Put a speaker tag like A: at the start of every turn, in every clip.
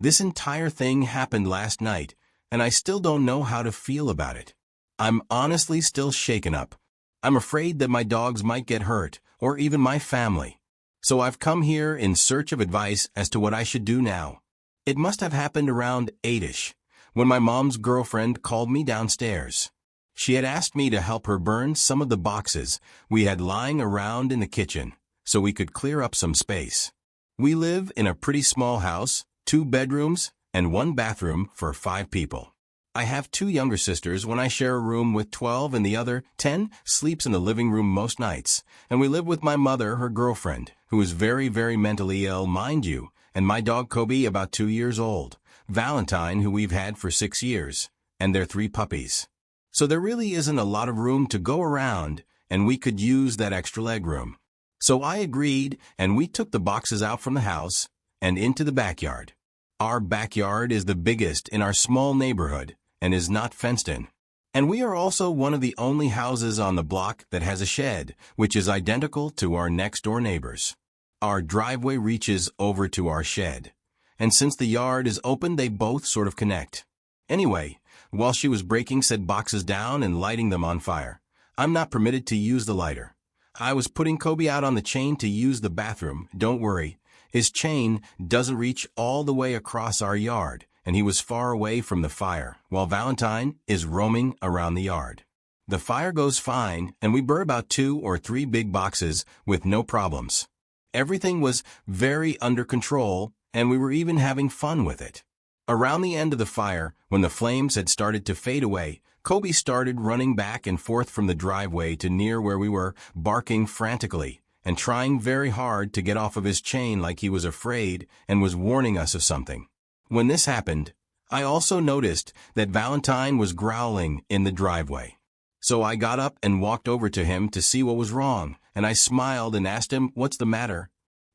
A: This entire thing happened last night, and I still don't know how to feel about it. I'm honestly still shaken up. I'm afraid that my dogs might get hurt, or even my family. So I've come here in search of advice as to what I should do now. It must have happened around 8ish, when my mom's girlfriend called me downstairs. She had asked me to help her burn some of the boxes we had lying around in the kitchen, so we could clear up some space. We live in a pretty small house, 2 bedrooms, and 1 bathroom for 5 people. I have 2 younger sisters when I share a room with 12 and the other, 10, sleeps in the living room most nights, and we live with my mother, her girlfriend, who is very, very mentally ill, mind you, and my dog Kobe, about 2 years old, Valentine, who we've had for 6 years, and their 3 puppies. So there really isn't a lot of room to go around, and we could use that extra leg room. So I agreed, and we took the boxes out from the house and into the backyard. Our backyard is the biggest in our small neighborhood and is not fenced in. And we are also one of the only houses on the block that has a shed, which is identical to our next-door neighbors. Our driveway reaches over to our shed, and since the yard is open, they both sort of connect. Anyway, while she was breaking said boxes down and lighting them on fire, I'm not permitted to use the lighter. I was putting Kobe out on the chain to use the bathroom. Don't worry, his chain doesn't reach all the way across our yard, and he was far away from the fire, while Valentine is roaming around the yard. The fire goes fine, and we burn about 2 or 3 big boxes with no problems. Everything was very under control, and we were even having fun with it. Around the end of the fire, when the flames had started to fade away, Kobe started running back and forth from the driveway to near where we were, barking frantically and trying very hard to get off of his chain like he was afraid and was warning us of something. When this happened, I also noticed that Valentine was growling in the driveway. So I got up and walked over to him to see what was wrong, and I smiled and asked him, "What's the matter?"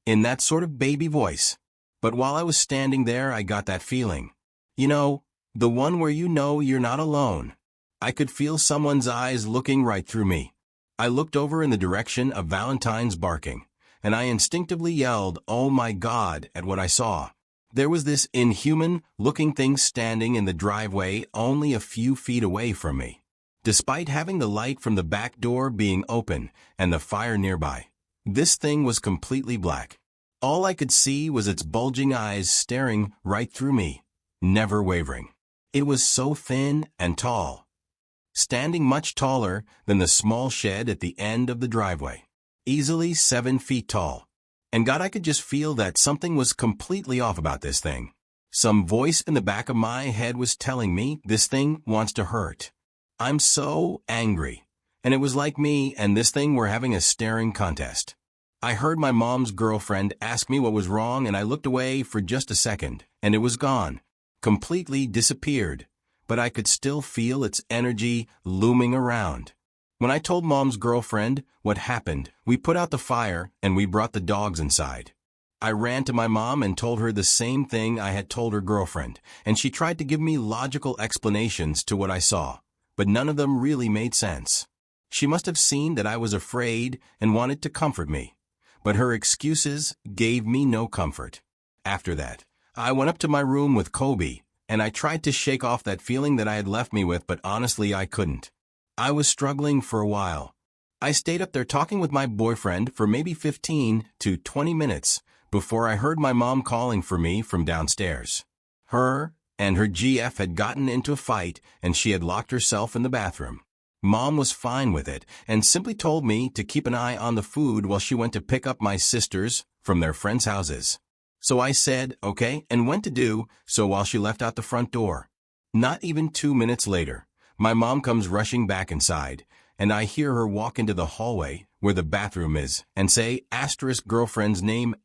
A: in that sort of baby voice. But while I was standing there, I got that feeling. You know, the one where you know you're not alone. I could feel someone's eyes looking right through me. I looked over in the direction of Valentine's barking, and I instinctively yelled, "Oh my God," at what I saw. There was this inhuman-looking thing standing in the driveway only a few feet away from me. Despite having the light from the back door being open and the fire nearby, this thing was completely black. All I could see was its bulging eyes staring right through me, never wavering. It was so thin and tall, standing much taller than the small shed at the end of the driveway, easily 7 feet tall. And God, I could just feel that something was completely off about this thing. Some voice in the back of my head was telling me this thing wants to hurt. I'm so angry, and it was like me and this thing were having a staring contest. I heard my mom's girlfriend ask me what was wrong, and I looked away for just a second, and it was gone, completely disappeared, but I could still feel its energy looming around. When I told Mom's girlfriend what happened, we put out the fire and we brought the dogs inside. I ran to my mom and told her the same thing I had told her girlfriend, and she tried to give me logical explanations to what I saw, but none of them really made sense. She must have seen that I was afraid and wanted to comfort me, but her excuses gave me no comfort. After that, I went up to my room with Kobe, and I tried to shake off that feeling that I had left me with, but honestly I couldn't. I was struggling for a while. I stayed up there talking with my boyfriend for maybe 15 to 20 minutes before I heard my mom calling for me from downstairs. Her and her GF had gotten into a fight, and she had locked herself in the bathroom. Mom was fine with it and simply told me to keep an eye on the food while she went to pick up my sisters from their friends' houses. So I said, okay, and went to do so while she left out the front door. Not even 2 minutes later, my mom comes rushing back inside, and I hear her walk into the hallway where the bathroom is and say, *girlfriend's name*.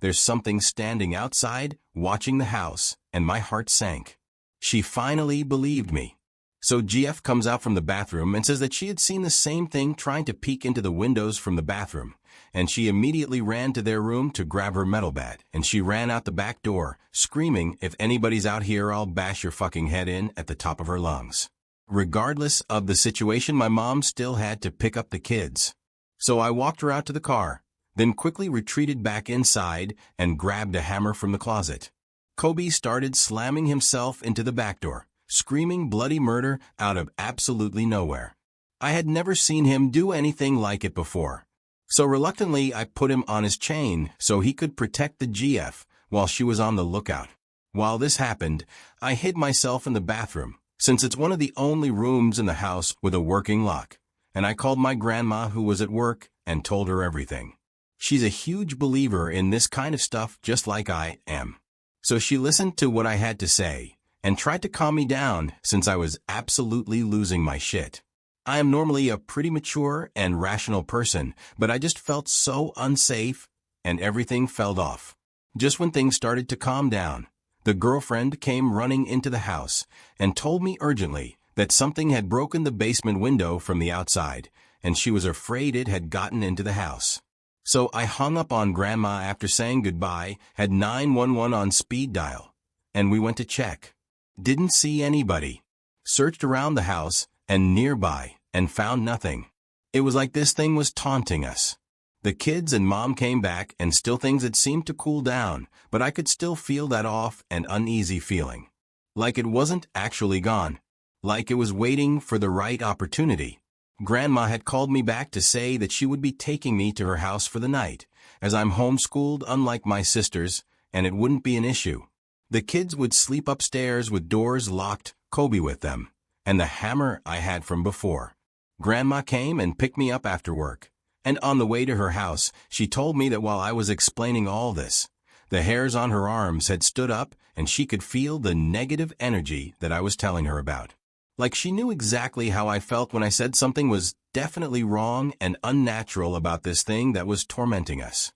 A: There's something standing outside watching the house, and my heart sank. She finally believed me. So GF comes out from the bathroom and says that she had seen the same thing trying to peek into the windows from the bathroom, and she immediately ran to their room to grab her metal bat, and she ran out the back door, screaming, "If anybody's out here, I'll bash your fucking head in," at the top of her lungs. Regardless of the situation, my mom still had to pick up the kids. So I walked her out to the car, then quickly retreated back inside and grabbed a hammer from the closet. Kobe started slamming himself into the back door, screaming bloody murder out of absolutely nowhere. I had never seen him do anything like it before. So reluctantly, I put him on his chain so he could protect the GF while she was on the lookout. While this happened, I hid myself in the bathroom, since it's one of the only rooms in the house with a working lock, and I called my grandma who was at work and told her everything. She's a huge believer in this kind of stuff just like I am. So she listened to what I had to say and tried to calm me down since I was absolutely losing my shit. I am normally a pretty mature and rational person, but I just felt so unsafe and everything fell off. Just when things started to calm down, the girlfriend came running into the house and told me urgently that something had broken the basement window from the outside and she was afraid it had gotten into the house. So I hung up on Grandma after saying goodbye, had 911 on speed dial, and we went to check. Didn't see anybody. Searched around the house and nearby and found nothing. It was like this thing was taunting us. The kids and Mom came back and still things had seemed to cool down, but I could still feel that off and uneasy feeling. Like it wasn't actually gone. Like it was waiting for the right opportunity. Grandma had called me back to say that she would be taking me to her house for the night, as I'm homeschooled unlike my sisters, and it wouldn't be an issue. The kids would sleep upstairs with doors locked, Kobe with them, and the hammer I had from before. Grandma came and picked me up after work, and on the way to her house, she told me that while I was explaining all this, the hairs on her arms had stood up and she could feel the negative energy that I was telling her about. Like she knew exactly how I felt when I said something was definitely wrong and unnatural about this thing that was tormenting us.